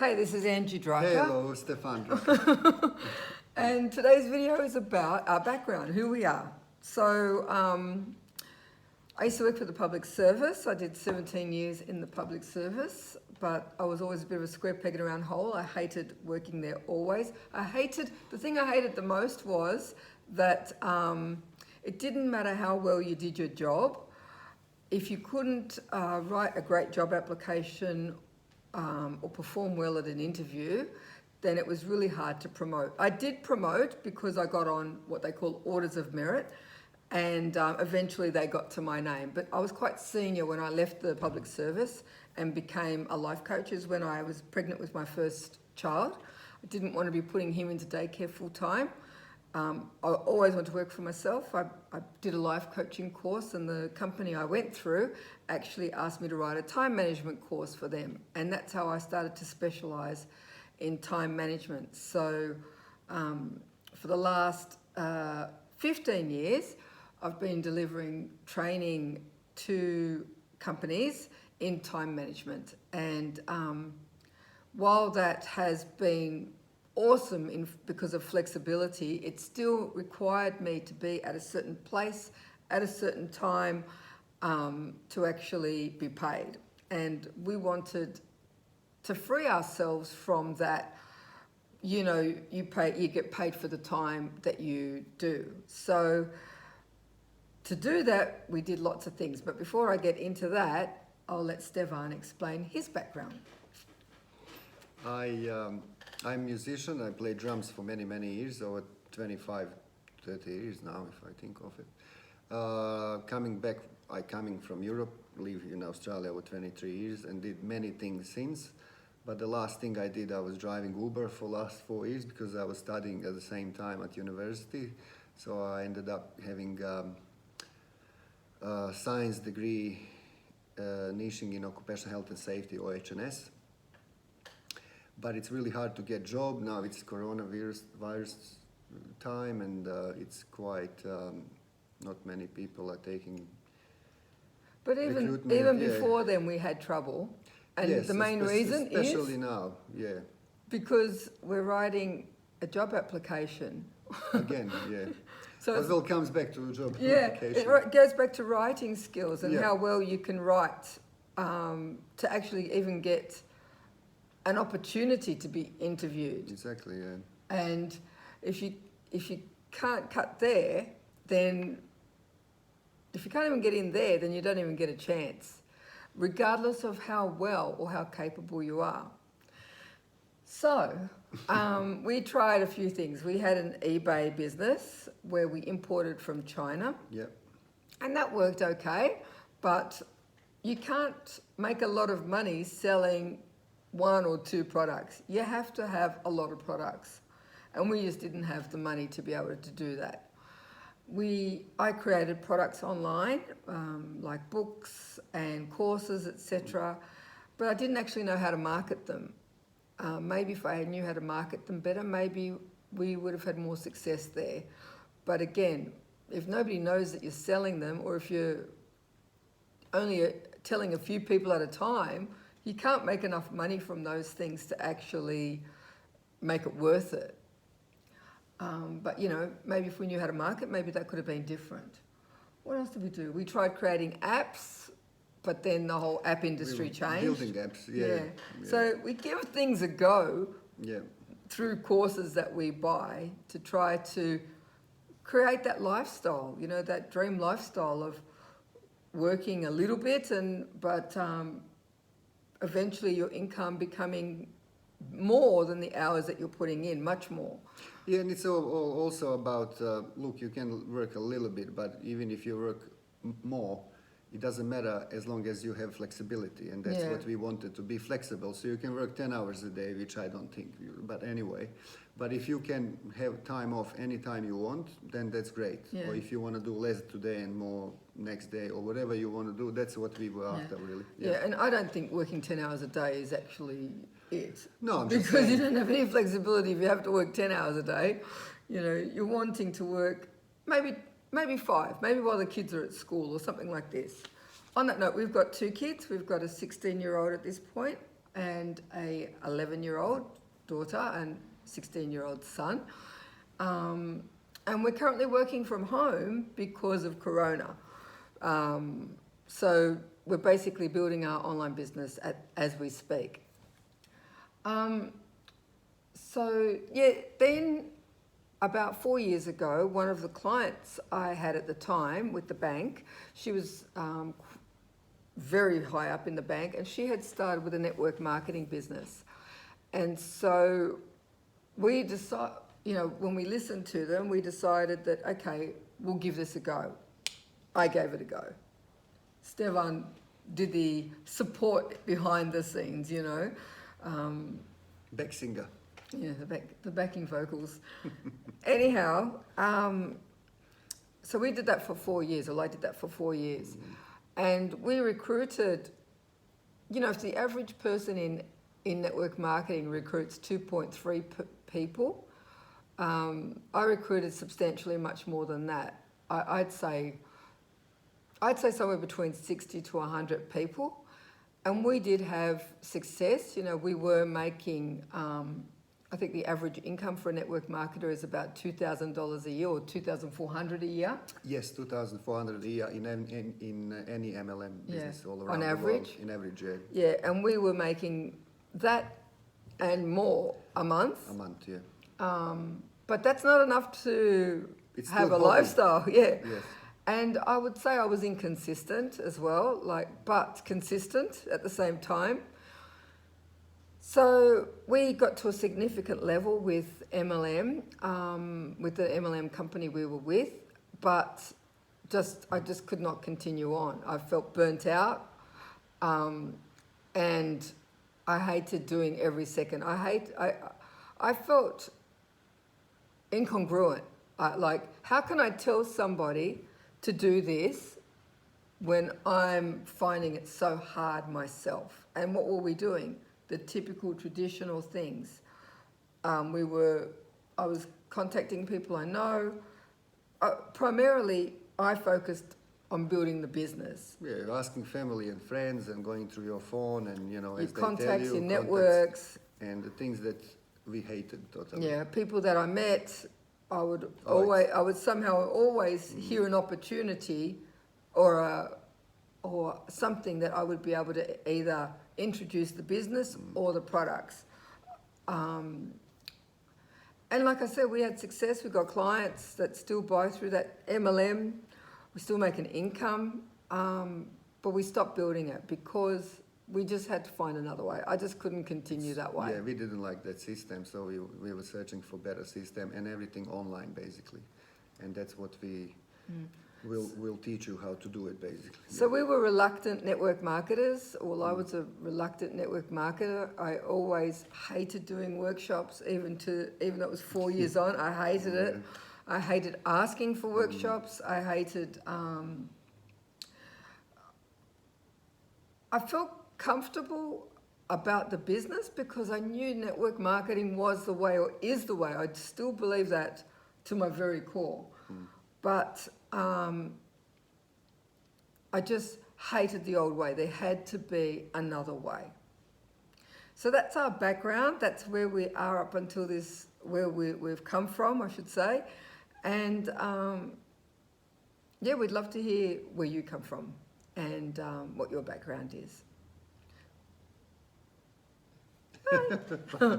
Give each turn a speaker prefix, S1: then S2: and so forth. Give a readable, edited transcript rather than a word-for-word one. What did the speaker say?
S1: Hey, this is Angie Dracas.
S2: Hello, Stefan. Dracas.
S1: And today's video is about our background, who we are. So, I used to work for the public service. I did 17 years in the public service, but I was always a bit of a square peg in a round hole. I hated working there always. The thing I hated the most was that it didn't matter how well you did your job. If you couldn't write a great job application or perform well at an interview, then it was really hard to promote. I did promote because I got on what they call orders of merit, and eventually they got to my name. But I was quite senior when I left the public service and became a life coach, is when I was pregnant with my first child. I didn't want to be putting him into daycare full time. I always wanted to work for myself. I did a life coaching course, and the company I went through actually asked me to write a time management course for them. And that's how I started to specialise in time management. So for the last 15 years, I've been delivering training to companies in time management. And while that has been awesome because of flexibility, it still required me to be at a certain place at a certain time to actually be paid. And we wanted to free ourselves from that, you get paid for the time that you do. So to do that, we did lots of things. But before I get into that, I'll let Stefan explain his background.
S2: I'm a musician. I played drums for many, many years, over 25, 30 years now, if I think of it. Coming from Europe, live in Australia over 23 years and did many things since. But the last thing I did, I was driving Uber for the last 4 years because I was studying at the same time at university. So I ended up having a science degree niching in occupational health and safety, or HNS. But it's really hard to get job now. It's coronavirus time, and it's quite not many people are taking.
S1: But even before then, we had trouble, and
S2: yes,
S1: the main reason is
S2: especially now, yeah.
S1: Because we're writing a job application.
S2: Again, yeah.
S1: So
S2: as well comes back to job application.
S1: It goes back to writing skills and
S2: Yeah.
S1: how well you can write to actually even get an opportunity to be interviewed.
S2: Exactly, yeah.
S1: And if you can't cut there, then if you can't even get in there, then you don't even get a chance, regardless of how well or how capable you are. So we tried a few things. We had an eBay business where we imported from China.
S2: Yep.
S1: And that worked okay, but you can't make a lot of money selling one or two products. You have to have a lot of products. And we just didn't have the money to be able to do that. I created products online, like books and courses, etc. But I didn't actually know how to market them. Maybe if I knew how to market them better, maybe we would have had more success there. But again, if nobody knows that you're selling them, or if you're only telling a few people at a time, you can't make enough money from those things to actually make it worth it. But maybe if we knew how to market, maybe that could have been different. What else did we do? We tried creating apps, but then the whole app industry changed.
S2: Building apps, yeah.
S1: So we give things a go through courses that we buy to try to create that lifestyle, that dream lifestyle of working a little bit, but eventually your income becoming more than the hours that you're putting in, much more.
S2: Yeah, and it's also about, look, you can work a little bit, but even if you work more, it doesn't matter as long as you have flexibility, and that's what we wanted, to be flexible. So you can work 10 hours a day, which I don't think, but anyway. But if you can have time off anytime you want, then that's great. Yeah. Or if you want to do less today and more next day, or whatever you want to do, that's what we were after, really.
S1: Yeah, and I don't think working 10 hours a day is actually it.
S2: No, I'm
S1: because
S2: just saying.
S1: You don't have any flexibility if you have to work 10 hours a day. You're wanting to work maybe 5, maybe while the kids are at school or something like this. On that note, we've got 2 kids. We've got a 16-year-old at this point and a 11-year-old daughter and 16-year-old son. And we're currently working from home because of Corona. So we're basically building our online business as we speak. Then about 4 years ago, one of the clients I had at the time with the bank, she was very high up in the bank, and she had started with a network marketing business. And so we decided, when we listened to them, we decided that, okay, we'll give this a go. I gave it a go. Stefan did the support behind the scenes,
S2: Back singer.
S1: Yeah, the backing vocals. Anyhow, so we did that for 4 years, or I did that for 4 years. And we recruited, if the average person in network marketing recruits 2.3 people, I recruited substantially much more than that. I'd say somewhere between 60 to 100 people. And we did have success. We were making, I think the average income for a network marketer is about $2,000 a year, or $2,400 a year.
S2: Yes, 2,400 a year in any MLM business all around
S1: on
S2: the
S1: average.
S2: world. In average, yeah.
S1: Yeah, and we were making that and more a month.
S2: A month, yeah.
S1: But that's not enough to
S2: It's
S1: have
S2: still
S1: a
S2: hobby.
S1: lifestyle. Yeah.
S2: Yes.
S1: And I would say I was inconsistent as well, but consistent at the same time. So we got to a significant level with MLM, with the MLM company we were with, but I just could not continue on. I felt burnt out, and I hated doing every second. I felt incongruent. How can I tell somebody to do this when I'm finding it so hard myself? And what were we doing? The typical traditional things. I was contacting people I know. Primarily, I focused on building the business.
S2: Yeah, you're asking family and friends and going through your phone and,
S1: Your
S2: as they
S1: contacts,
S2: tell you,
S1: your networks.
S2: and the things that we hated totally.
S1: Yeah, people that I met, I would somehow always hear an opportunity or something that I would be able to either introduce the business or the products. And like I said, we had success. We got clients that still buy through that MLM. We still make an income, but we stopped building it because we just had to find another way. I just couldn't continue that way.
S2: Yeah, we didn't like that system, so we were searching for better system and everything online basically, and that's what we will teach you how to do it basically.
S1: So we were reluctant network marketers. Well, I was a reluctant network marketer. I always hated doing workshops, even though it was 4 years on. I hated it. I hated asking for workshops. I hated. I felt comfortable about the business because I knew network marketing was the way, or is the way. I still believe that to my very core. But I just hated the old way. There had to be another way. So that's our background. That's where we are up until this, where we've come from, I should say. And we'd love to hear where you come from and what your background is. Hi.